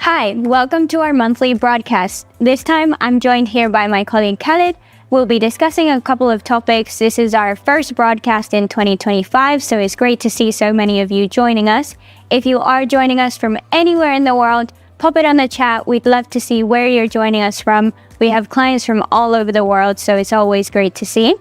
Hi, welcome to our monthly broadcast. This time I'm joined here by my colleague Khalid. We'll be discussing a couple of topics. This is our first broadcast in 2025, so it's great to see so many of you joining us. If you are joining us from anywhere in the world, pop it on the chat. We'd love to see where you're joining us from. We have clients from all over the world, so it's always great to see.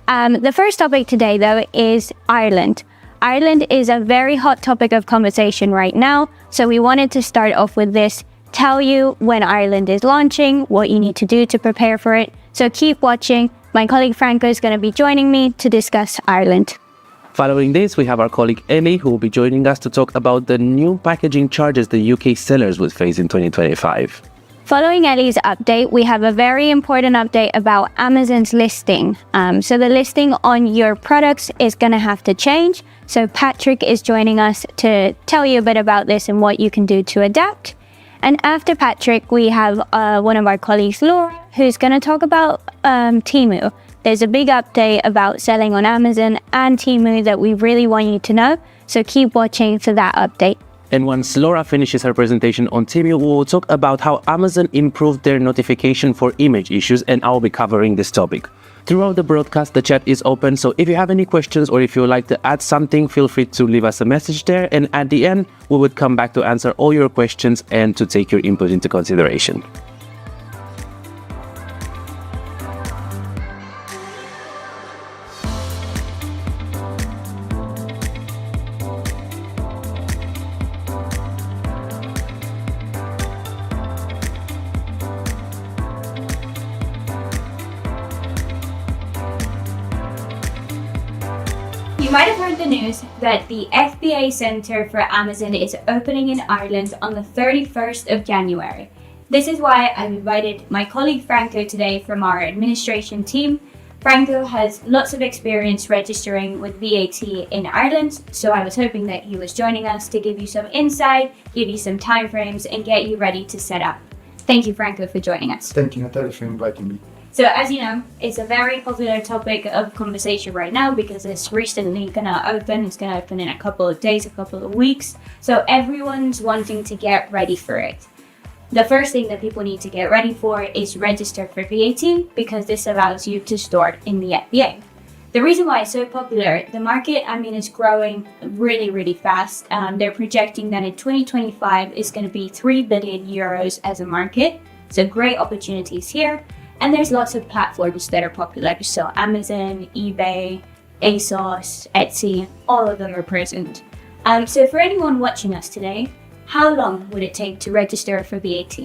The first topic today, though, is Ireland. Ireland is a very hot topic of conversation right now, so we wanted to start off with this, tell you when Ireland is launching, what you need to do to prepare for it. So keep watching. My colleague Franco is going to be joining me to discuss Ireland. Following this, we have our colleague Ellie, who will be joining us to talk about the new packaging charges the UK sellers will face in 2025. Following Ellie's update, we have a very important update about Amazon's listing. So the listing on your products is going to have to change. So Patrick is joining us to tell you a bit about this and what you can do to adapt. And after Patrick, we have one of our colleagues, Laura, who's going to talk about Temu. There's a big update about selling on Amazon and Temu that we really want you to know. So keep watching for that update. And once Laura finishes her presentation on Temu, we will talk about how Amazon improved their notification for image issues, and I'll be covering this topic. Throughout the broadcast, the chat is open, so if you have any questions or if you would like to add something, feel free to leave us a message there. And at the end, we would come back to answer all your questions and to take your input into consideration. You might have heard the news that the FBA Centre for Amazon is opening in Ireland on the 31st of January. This is why I've invited my colleague Franco today from our administration team. Franco has lots of experience registering with VAT in Ireland, so I was hoping that he was joining us to give you some insight, give you some timeframes, and get you ready to set up. Thank you, Franco, for joining us. Thank you, Natalia, for inviting me. So as you know, it's a very popular topic of conversation right now because it's recently going to open. It's going to open in a couple of days, a couple of weeks. So everyone's wanting to get ready for it. The first thing that people need to get ready for is register for VAT because this allows you to store in the FBA. The reason why it's so popular, the market, is growing really, really fast. They're projecting that in 2025 is going to be 3 billion euros as a market. So great opportunities here. And there's lots of platforms that are popular. So Amazon, eBay, ASOS, Etsy, all of them are present. So for anyone watching us today, how long would it take to register for VAT?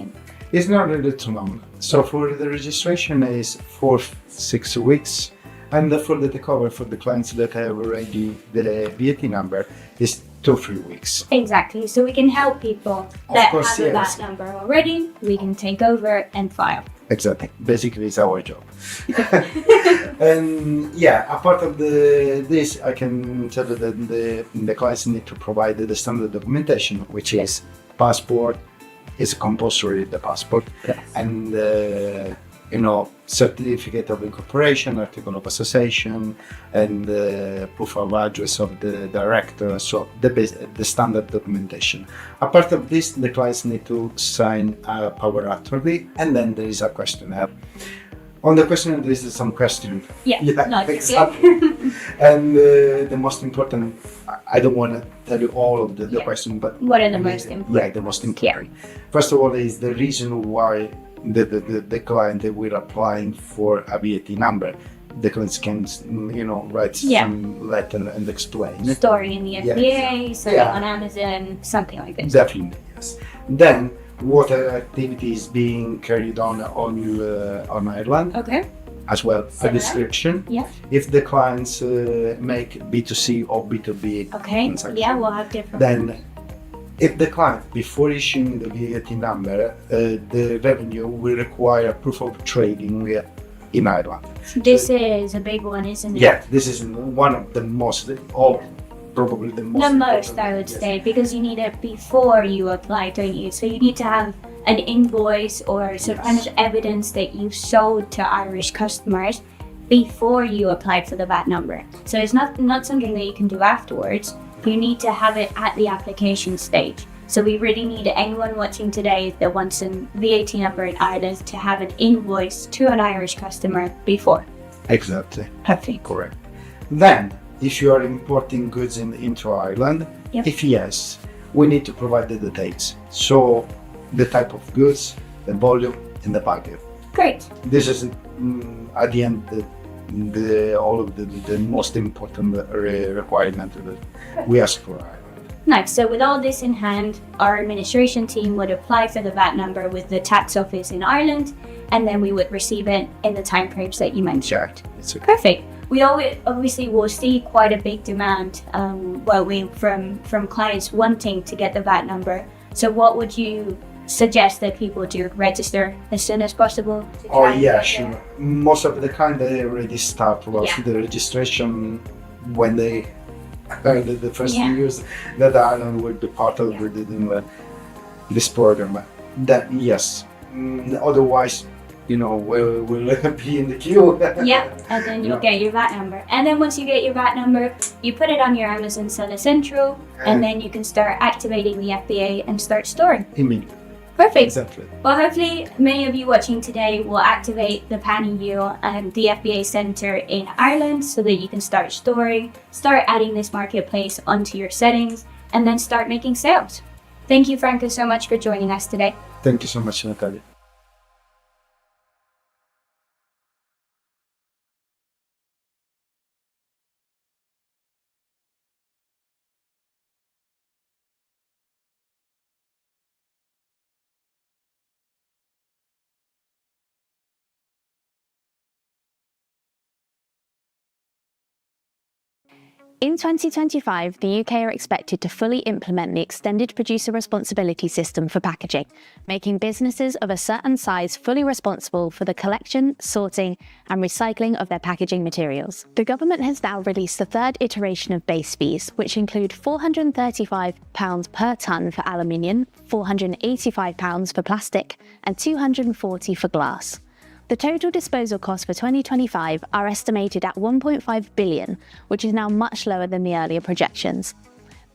It's not really too long. So for the registration is 4-6 weeks. And for the takeover for the clients that have already the VAT number is 2-3 weeks. Exactly. So we can help people that have a VAT number already. We can take over and file. Exactly. Basically, it's our job. And apart of this, I can tell you that the clients need to provide the standard documentation, which is passport, is compulsory, the passport, and certificate of incorporation, article of association, and proof of address of the director. So the standard documentation. Apart of this, the clients need to sign a power authority, and then there is a questionnaire. On the questionnaire, there is some question. Exactly. And the most important, I don't want to tell you all of the question, but what are the most important? The most important. First of all, is the reason why the client will applying for a VAT number. The client can, write some letter and explain. Story in the FBA, selling on Amazon, something like this. Definitely, yes. Then, what activity is being carried on Ireland? Okay. As well, a description. Yeah. If the clients make B2C or B2B transaction. Yeah, we'll have different. Then, if the client, before issuing the VAT number, the revenue will require proof of trading in Ireland. This is a big one, isn't it? Yeah, this is one of the most, or probably the most. The most, I would say, because you need it before you apply, don't you? So you need to have an invoice or some kind of evidence that you sold to Irish customers before you apply for the VAT number. So it's not something that you can do afterwards. You need to have it at the application stage. So we really need anyone watching today that wants a VAT number in Ireland to have an invoice to an Irish customer before. Exactly. Perfect. Correct. Then, if you are importing goods into Ireland, Yep. if yes, we need to provide the details. So, the type of goods, the volume, and the package. Great. This is at the end all of the most important requirement that we ask for Ireland. Nice. So with all this in hand, our administration team would apply for the VAT number with the tax office in Ireland, and then we would receive it in the time frames that you mentioned. Exactly. It's okay. Perfect. We always obviously will see quite a big demand, from clients wanting to get the VAT number. So what would you suggest that people do? Register as soon as possible? to Oh try and yeah, get sure. Most of the time they already start Yeah. the registration when they heard the first Yeah. news that Ireland would be part of this program. Then yes. Otherwise, we'll be in the queue. Yeah, and then you'll get your VAT number. And then once you get your VAT number, you put it on your Amazon Seller Central, and then you can start activating the FBA and start storing. Immediately. Perfect. Exactly. Well, hopefully many of you watching today will activate the Pan-EU and the FBA Center in Ireland so that you can start storing, start adding this marketplace onto your settings, and then start making sales. Thank you, Franco, so much for joining us today. Thank you so much, Natalia. In 2025, the UK are expected to fully implement the Extended Producer Responsibility System for packaging, making businesses of a certain size fully responsible for the collection, sorting, and recycling of their packaging materials. The government has now released the third iteration of base fees, which include £435 per tonne for aluminium, £485 for plastic, and £240 for glass. The total disposal costs for 2025 are estimated at £1.5 billion, which is now much lower than the earlier projections.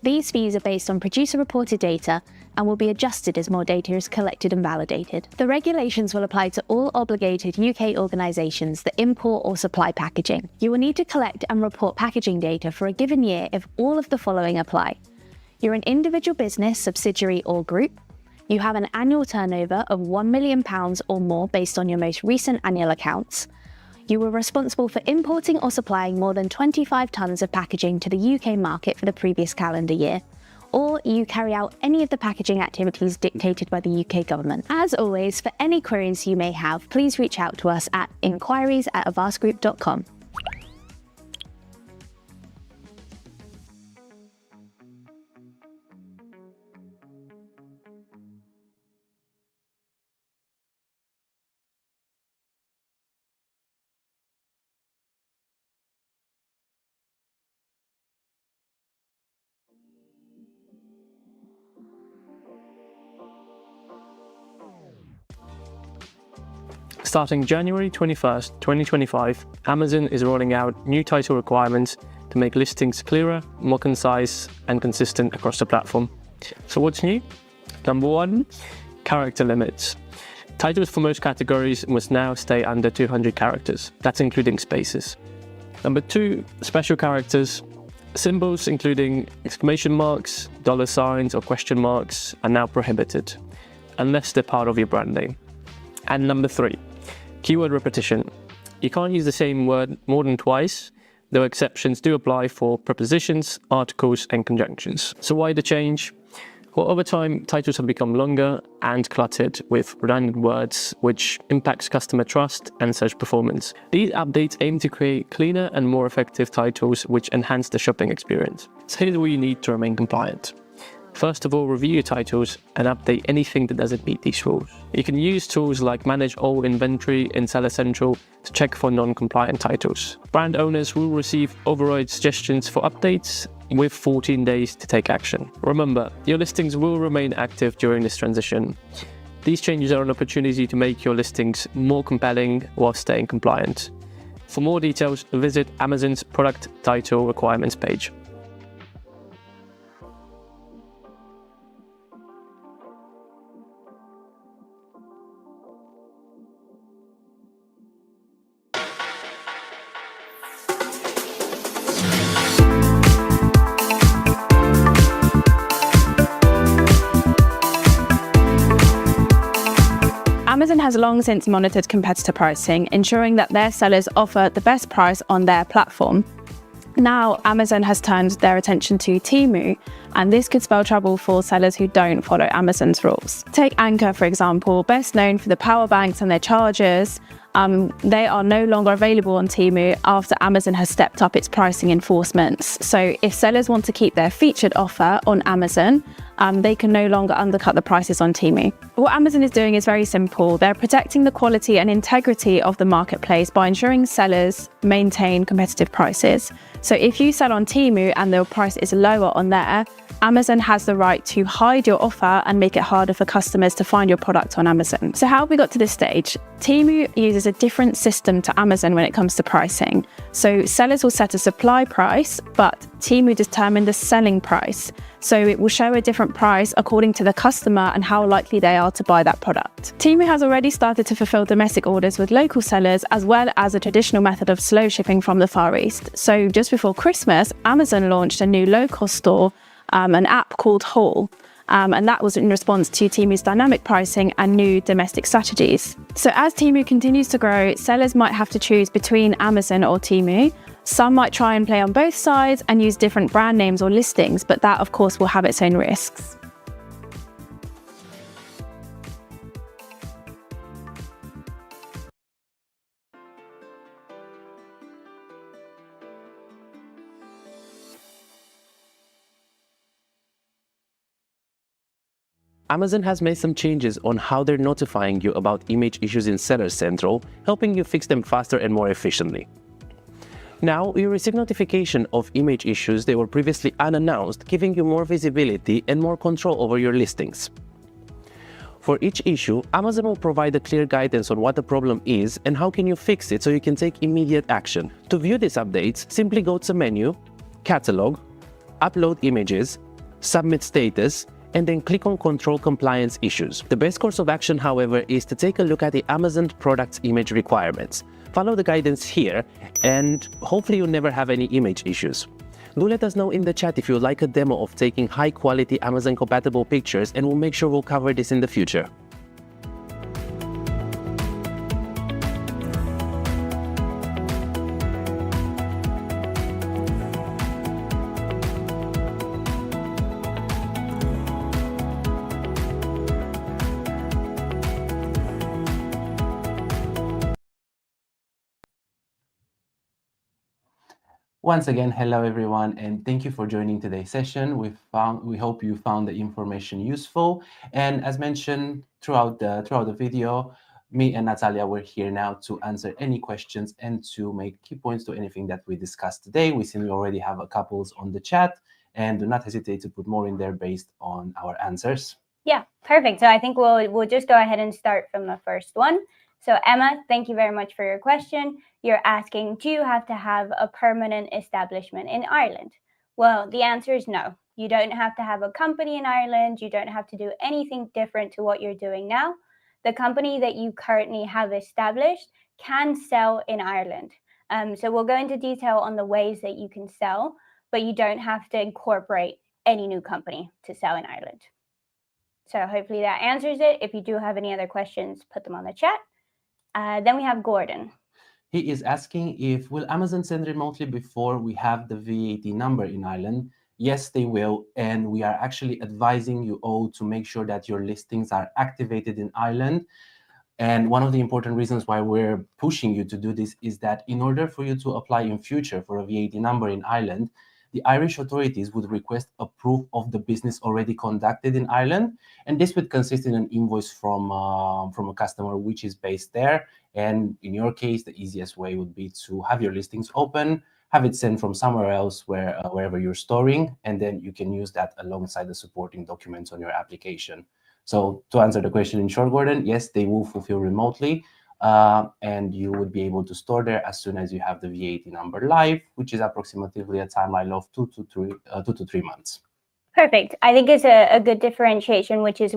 These fees are based on producer-reported data and will be adjusted as more data is collected and validated. The regulations will apply to all obligated UK organisations that import or supply packaging. You will need to collect and report packaging data for a given year if all of the following apply. You're an individual business, subsidiary or group. You have an annual turnover of £1 million or more based on your most recent annual accounts. You were responsible for importing or supplying more than 25 tonnes of packaging to the UK market for the previous calendar year. Or you carry out any of the packaging activities dictated by the UK government. As always, for any queries you may have, please reach out to us at inquiries@avastgroup.com. Starting January 21st, 2025, Amazon is rolling out new title requirements to make listings clearer, more concise, and consistent across the platform. So what's new? Number 1, character limits. Titles for most categories must now stay under 200 characters. That's including spaces. Number 2, special characters. Symbols including exclamation marks, dollar signs, or question marks are now prohibited, unless they're part of your brand name. And number 3, keyword repetition. You can't use the same word more than twice, though exceptions do apply for prepositions, articles, and conjunctions. So why the change? Well, over time, titles have become longer and cluttered with redundant words, which impacts customer trust and search performance. These updates aim to create cleaner and more effective titles, which enhance the shopping experience. So here's what you need to remain compliant. First of all, review your titles and update anything that doesn't meet these rules. You can use tools like Manage All Inventory in Seller Central to check for non-compliant titles. Brand owners will receive override suggestions for updates with 14 days to take action. Remember, your listings will remain active during this transition. These changes are an opportunity to make your listings more compelling while staying compliant. For more details, visit Amazon's product title requirements page. Amazon has long since monitored competitor pricing, ensuring that their sellers offer the best price on their platform. Now, Amazon has turned their attention to Temu, and this could spell trouble for sellers who don't follow Amazon's rules. Take Anker, for example, best known for the power banks and their chargers. They are no longer available on Temu after Amazon has stepped up its pricing enforcements. So if sellers want to keep their featured offer on Amazon, they can no longer undercut the prices on Temu. What Amazon is doing is very simple. They're protecting the quality and integrity of the marketplace by ensuring sellers maintain competitive prices. So if you sell on Temu and the price is lower on there, Amazon has the right to hide your offer and make it harder for customers to find your product on Amazon. So how have we got to this stage? Temu uses a different system to Amazon when it comes to pricing. So sellers will set a supply price, but Temu determine the selling price. So it will show a different price according to the customer and how likely they are to buy that product. Temu has already started to fulfill domestic orders with local sellers, as well as a traditional method of slow shipping from the Far East. So just before Christmas, Amazon launched a new low-cost store, an app called Haul. And that was in response to Temu's dynamic pricing and new domestic strategies. So as Temu continues to grow, sellers might have to choose between Amazon or Temu. Some might try and play on both sides and use different brand names or listings, but that of course will have its own risks. Amazon has made some changes on how they're notifying you about image issues in Seller Central, helping you fix them faster and more efficiently. Now, you receive notification of image issues that were previously unannounced, giving you more visibility and more control over your listings. For each issue, Amazon will provide a clear guidance on what the problem is and how can you fix it so you can take immediate action. To view these updates, simply go to Menu, Catalog, Upload Images, Submit Status, and then click on Control Compliance Issues. The best course of action, however, is to take a look at the Amazon product's image requirements. Follow the guidance here, and hopefully you'll never have any image issues. Do let us know in the chat if you would like a demo of taking high-quality Amazon-compatible pictures, and we'll make sure we'll cover this in the future. Once again, hello everyone, and thank you for joining today's session. We hope you found the information useful. And as mentioned throughout the video, me and Natalia were here now to answer any questions and to make key points to anything that we discussed today. We see we already have a couple on the chat, and do not hesitate to put more in there based on our answers. Yeah, perfect. So I think we'll just go ahead and start from the first one. So Emma, thank you very much for your question. You're asking, do you have to have a permanent establishment in Ireland? Well, the answer is no. You don't have to have a company in Ireland. You don't have to do anything different to what you're doing now. The company that you currently have established can sell in Ireland. So we'll go into detail on the ways that you can sell, but you don't have to incorporate any new company to sell in Ireland. So hopefully that answers it. If you do have any other questions, put them on the chat. Then we have Gordon. He is asking if will Amazon send remotely before we have the VAT number in Ireland? Yes, they will. And we are actually advising you all to make sure that your listings are activated in Ireland. And one of the important reasons why we're pushing you to do this is that in order for you to apply in future for a VAT number in Ireland, the Irish authorities would request a proof of the business already conducted in Ireland. And this would consist in an invoice from a customer which is based there. And in your case, the easiest way would be to have your listings open, have it sent from somewhere else wherever you're storing, and then you can use that alongside the supporting documents on your application. So to answer the question in short, Gordon, yes, they will fulfill remotely. And you would be able to store there as soon as you have the VAT number live, which is approximately a timeline of 2 to 3 months. Perfect. I think it's a good differentiation, which is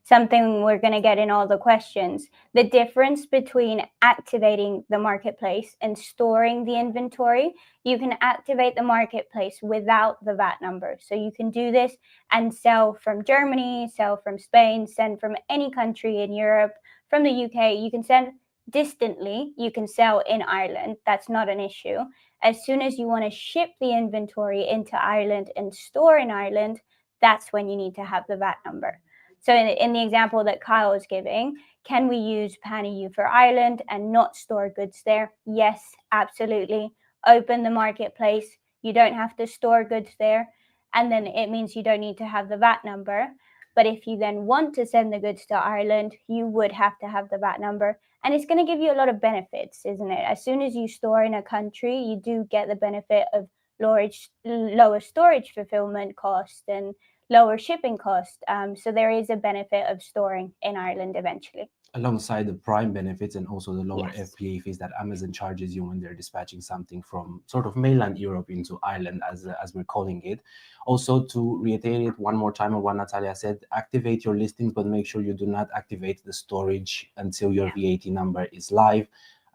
something we're going to get in all the questions. The difference between activating the marketplace and storing the inventory, you can activate the marketplace without the VAT number. So you can do this and sell from Germany, sell from Spain, send from any country in Europe, from the UK, you can send distantly, you can sell in Ireland. That's not an issue. As soon as you want to ship the inventory into Ireland and store in Ireland, that's when you need to have the VAT number. So in the example that Kyle is giving, can we use PanEU for Ireland and not store goods there? Yes, absolutely. Open the marketplace. You don't have to store goods there. And then it means you don't need to have the VAT number. But if you then want to send the goods to Ireland, you would have to have the VAT number. And it's going to give you a lot of benefits, isn't it? As soon as you store in a country, you do get the benefit of lower storage fulfillment cost and lower shipping cost. So there is a benefit of storing in Ireland eventually. Alongside the prime benefits and also the lower Yes. FBA fees that Amazon charges you when they're dispatching something from sort of mainland Europe into Ireland, as we're calling it. Also, to reiterate one more time on what Natalia said, activate your listings, but make sure you do not activate the storage until your VAT number is live,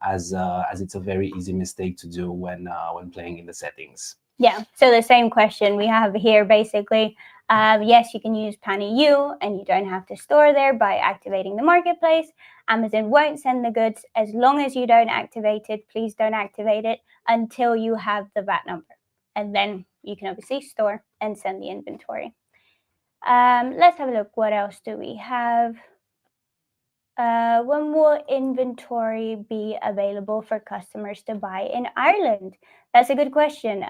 as it's a very easy mistake to do when playing in the settings. Yeah, so the same question we have here basically. Yes, you can use PanEU and you don't have to store there by activating the marketplace. Amazon won't send the goods as long as you don't activate it. Please don't activate it until you have the VAT number. And then you can obviously store and send the inventory. Let's have a look. What else do we have? When will inventory be available for customers to buy in Ireland? That's a good question.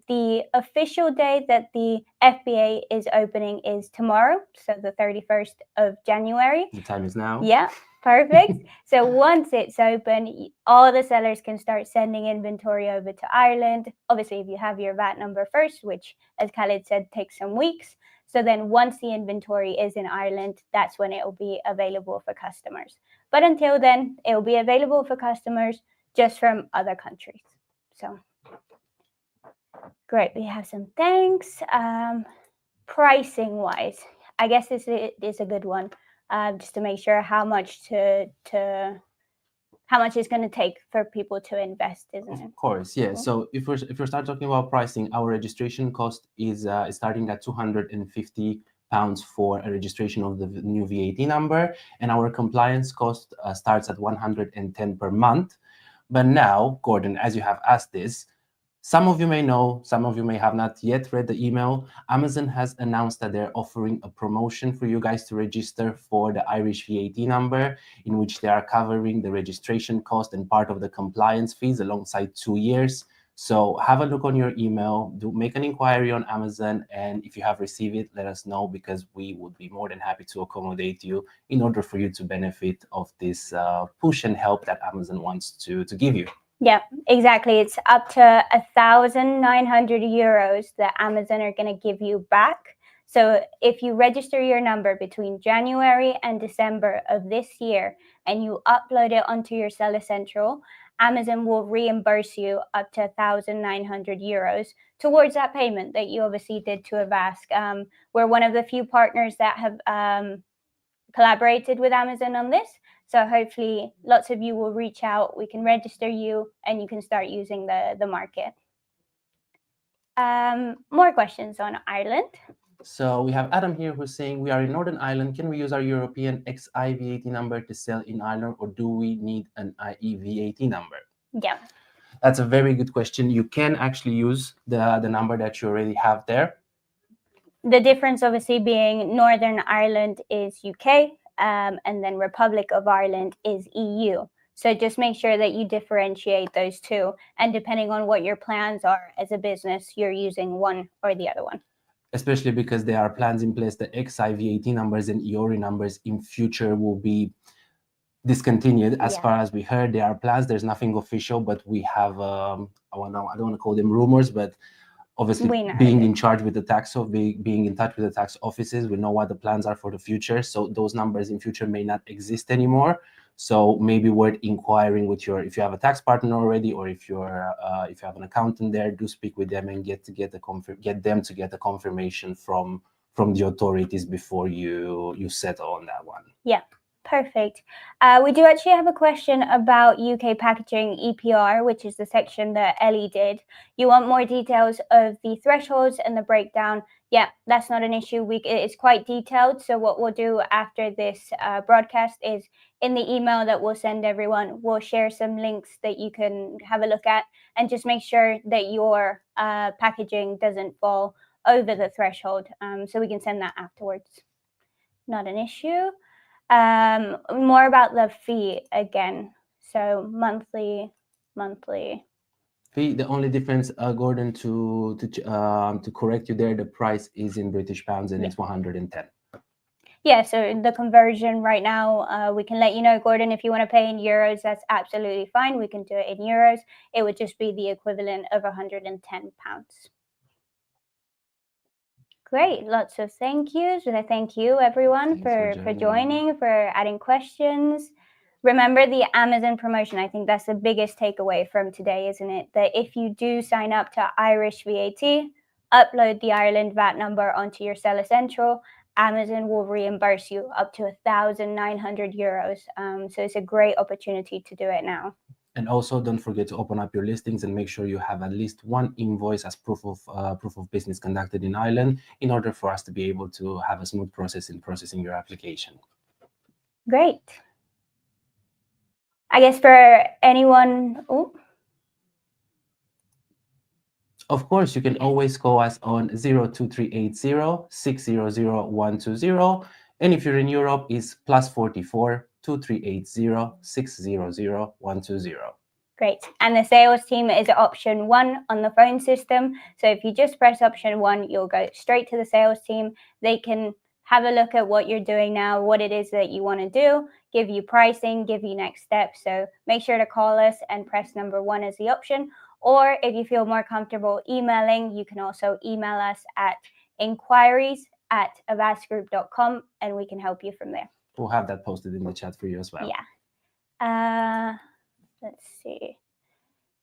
The official date that the FBA is opening is tomorrow, so the 31st of January. The time is now. Yeah, perfect. So once it's open, all the sellers can start sending inventory over to Ireland. Obviously, if you have your VAT number first, which, as Khalid said, takes some weeks. So then once the inventory is in Ireland, that's when it will be available for customers. But until then, it will be available for customers just from other countries. So great, we have some thanks. Pricing wise, I guess this is a good one, just to make sure how much how much it's going to take for people to invest, isn't it? Of course, yeah. So if we start talking about pricing, our registration cost is starting at £250 for a registration of the new VAT number, and our compliance cost starts at £110 per month. But now, Gordon, as you have asked this, some of you may know, some of you may have not yet read the email. Amazon has announced that they're offering a promotion for you guys to register for the Irish VAT number, in which they are covering the registration cost and part of the compliance fees alongside 2 years. So have a look on your email, make an inquiry on Amazon, and if you have received it, let us know, because we would be more than happy to accommodate you in order for you to benefit of this push and help that Amazon wants to give you. Yeah, exactly. It's up to €1,900 that Amazon are going to give you back. So if you register your number between January and December of this year and you upload it onto your Seller Central, Amazon will reimburse you up to €1,900 towards that payment that you obviously did to Avask. We're one of the few partners that have collaborated with Amazon on this. So hopefully lots of you will reach out, we can register you, and you can start using the market. More questions on Ireland. So we have Adam here who's saying, we are in Northern Ireland. Can we use our European XI VAT number to sell in Ireland, or do we need an IE VAT number? Yeah. That's a very good question. You can actually use the number that you already have there. The difference obviously being Northern Ireland is UK, and then Republic of Ireland is EU. So just make sure that you differentiate those two. And depending on what your plans are as a business, you're using one or the other one. Especially because there are plans in place, the XI VAT numbers and EORI numbers in future will be discontinued. As far as we heard, there are plans. There's nothing official, but we have, I don't want to call them rumors, but obviously being in charge with the tax, being in touch with the tax offices, we know what the plans are for the future. So those numbers in future may not exist anymore. So maybe worth inquiring with if you have a tax partner already, or if you have an accountant there, do speak with them and get them to get a confirmation from the authorities before you settle on that one. Yeah. Perfect. We do actually have a question about UK packaging EPR, which is the section that Ellie did. You want more details of the thresholds and the breakdown? Yeah, that's not an issue. It's quite detailed. So what we'll do after this broadcast is in the email that we'll send everyone, we'll share some links that you can have a look at and just make sure that your packaging doesn't fall over the threshold. So we can send that afterwards. Not an issue. More about the fee again. So monthly. Fee, the only difference, Gordon, to correct you there, the price is in British pounds and it's 110. Yeah, so the conversion right now, we can let you know, Gordon, if you want to pay in euros, that's absolutely fine. We can do it in euros. It would just be the equivalent of £110. Great, lots of thank yous. Thank you, everyone, for joining, for adding questions. Remember the Amazon promotion. I think that's the biggest takeaway from today, isn't it? That if you do sign up to Irish VAT, upload the Ireland VAT number onto your Seller Central, Amazon will reimburse you up to €1,900. So it's a great opportunity to do it now. And also, don't forget to open up your listings and make sure you have at least one invoice as proof of business conducted in Ireland in order for us to be able to have a smooth process in processing your application. Great. I guess for anyone... Of course, you can always call us on 02380 600 120. And if you're in Europe, it's +44 2380 600 120. Great. And the sales team is option 1 on the phone system. So if you just press option 1, you'll go straight to the sales team. They can have a look at what you're doing now, what it is that you want to do, give you pricing, give you next steps. So make sure to call us and press number 1 as the option. Or if you feel more comfortable emailing, you can also email us at inquiries@avastgroup.com and we can help you from there. We'll have that posted in the chat for you as well. Yeah. Let's see.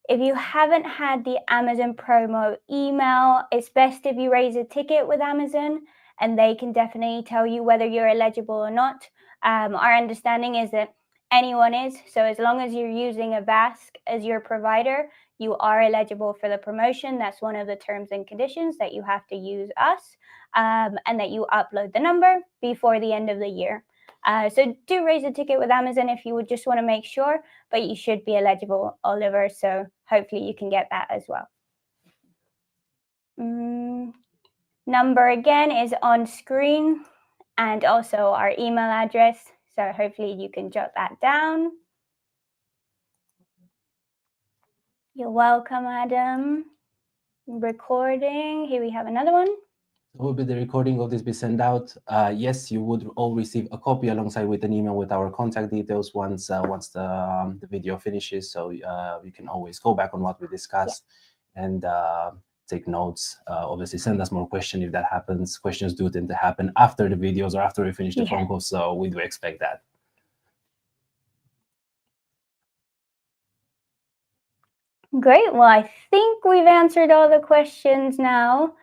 If you haven't had the Amazon promo email, it's best if you raise a ticket with Amazon and they can definitely tell you whether you're eligible or not. Our understanding is that anyone is. So as long as you're using Avast as your provider, you are eligible for the promotion. That's one of the terms and conditions, that you have to use us and that you upload the number before the end of the year. So do raise a ticket with Amazon if you would just want to make sure, but you should be eligible, Oliver. So hopefully you can get that as well. Number again is on screen and also our email address. So hopefully you can jot that down. You're welcome, Adam. Recording. Here we have another one. Will be the recording of this be sent out? Yes, you would all receive a copy alongside with an email with our contact details once the video finishes. So you can always go back on what we discussed and take notes. Obviously, send us more questions if that happens. Questions do tend to happen after the videos or after we finish the phone call, so we do expect that. Great. Well, I think we've answered all the questions now.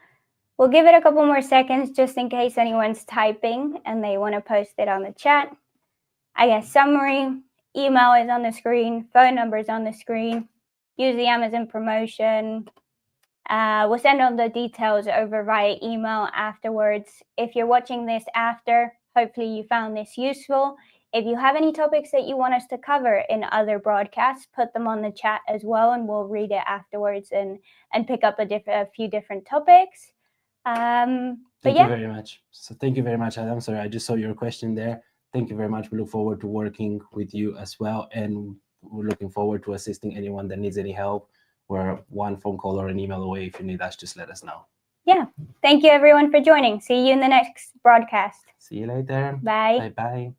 We'll give it a couple more seconds just in case anyone's typing and they want to post it on the chat. I guess summary, email is on the screen, phone number is on the screen. Use the Amazon promotion. We'll send all the details over via email afterwards. If you're watching this after, hopefully you found this useful. If you have any topics that you want us to cover in other broadcasts, put them on the chat as well, and we'll read it afterwards and pick up a few different topics. Thank you very much. So thank you very much, Adam. Sorry, I just saw your question there. Thank you very much. We look forward to working with you as well, and we're looking forward to assisting anyone that needs any help. We're one phone call or an email away. If you need us, just let us know. Yeah. Thank you, everyone, for joining. See you in the next broadcast. See you later. Bye. Bye-bye.